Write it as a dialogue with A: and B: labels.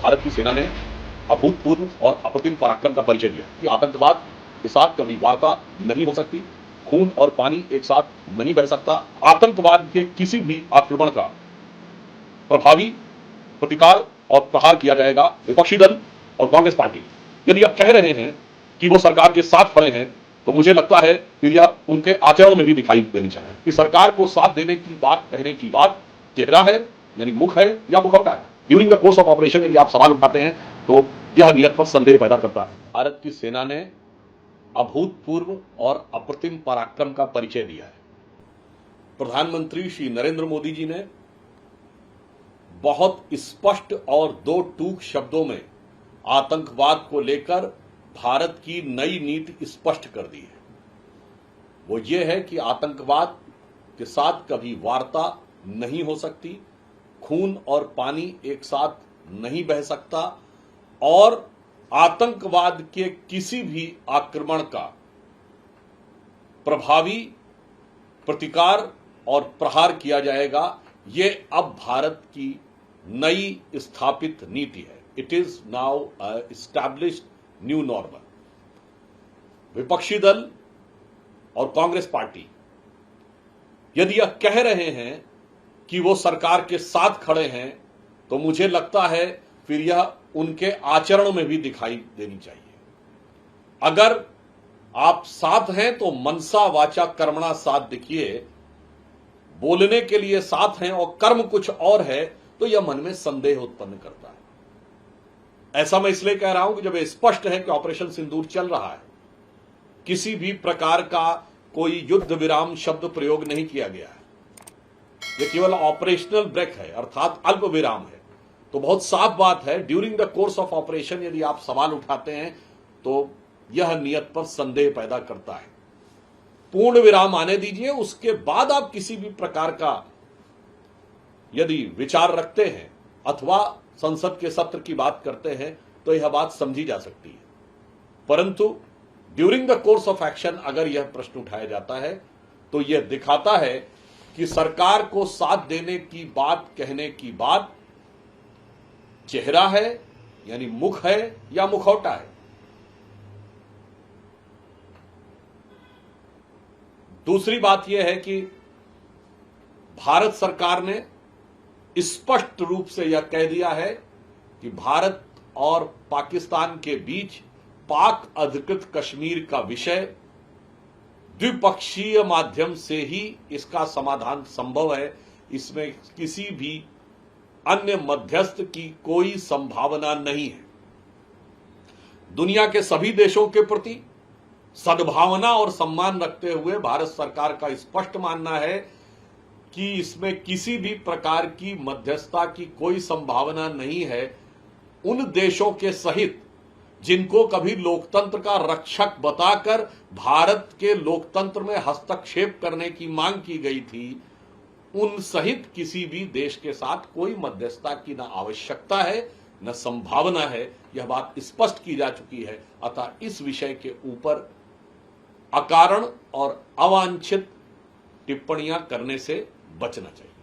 A: भारत की सेना ने अभूतपूर्व और अप्रतिम पराक्रम का परिचय दिया कि आतंकवाद के साथ कभी वार्ता नहीं हो सकती, खून और पानी एक साथ नहीं बह सकता। आतंकवाद के किसी भी आक्रमण का प्रभावी प्रतिकार और प्रहार किया जाएगा। विपक्षी दल और कांग्रेस पार्टी यदि आप कह रहे हैं कि वो सरकार के साथ खड़े हैं, तो मुझे लगता है कि यह उनके आचरण में भी दिखाई देनी चाहिए कि सरकार को साथ देने की बात, कहने की बात चेहरा है यानी मुख है या मुखौटा है। During the course of operation यदि आप सवाल उठाते हैं तो यह नियत पर संदेह पैदा करता है। भारत की सेना ने अभूतपूर्व और अप्रतिम पराक्रम का परिचय दिया है। प्रधानमंत्री श्री नरेंद्र मोदी जी ने बहुत स्पष्ट और दो टूक शब्दों में आतंकवाद को लेकर भारत की नई नीति स्पष्ट कर दी है। वो ये है कि आतंकवाद के साथ कभी वार्ता नहीं हो सकती, खून और पानी एक साथ नहीं बह सकता और आतंकवाद के किसी भी आक्रमण का प्रभावी प्रतिकार और प्रहार किया जाएगा। ये अब भारत की नई स्थापित नीति है। It is now established new normal. विपक्षी दल और कांग्रेस पार्टी यदि यह कह रहे हैं कि वो सरकार के साथ खड़े हैं, तो मुझे लगता है फिर यह उनके आचरण में भी दिखाई देनी चाहिए। अगर आप साथ हैं तो मनसा वाचा कर्मणा साथ दिखिए, बोलने के लिए साथ हैं और कर्म कुछ और है तो यह मन में संदेह उत्पन्न करता है। ऐसा मैं इसलिए कह रहा हूं कि जब यह स्पष्ट है कि ऑपरेशन सिंदूर चल रहा है, किसी भी प्रकार का कोई युद्ध विराम शब्द प्रयोग नहीं किया गया है, यह केवल ऑपरेशनल ब्रेक है अर्थात अल्प विराम है, तो बहुत साफ बात है during the course of operation यदि आप सवाल उठाते हैं तो यह नियत पर संदेह पैदा करता है। पूर्ण विराम आने दीजिए, उसके बाद आप किसी भी प्रकार का यदि विचार रखते हैं अथवा संसद के सत्र की बात करते हैं तो यह बात समझी जा सकती है। परंतु during the course of action अगर यह प्रश्न उठाया जाता है तो यह दिखाता है कि सरकार को साथ देने की बात, कहने की बात चेहरा है यानी मुख है या मुखौटा है। दूसरी बात यह है कि भारत सरकार ने स्पष्ट रूप से यह कह दिया है कि भारत और पाकिस्तान के बीच पाक अधिकृत कश्मीर का विषय द्विपक्षीय माध्यम से ही इसका समाधान संभव है। इसमें किसी भी अन्य मध्यस्थ की कोई संभावना नहीं है। दुनिया के सभी देशों के प्रति सद्भावना और सम्मान रखते हुए भारत सरकार का स्पष्ट मानना है कि इसमें किसी भी प्रकार की मध्यस्थता की कोई संभावना नहीं है। उन देशों के सहित जिनको कभी लोकतंत्र का रक्षक बताकर भारत के लोकतंत्र में हस्तक्षेप करने की मांग की गई थी, उन सहित किसी भी देश के साथ कोई मध्यस्थता की न आवश्यकता है न संभावना है। यह बात स्पष्ट की जा चुकी है। अतः इस विषय के ऊपर अकारण और अवांछित टिप्पणियां करने से बचना चाहिए।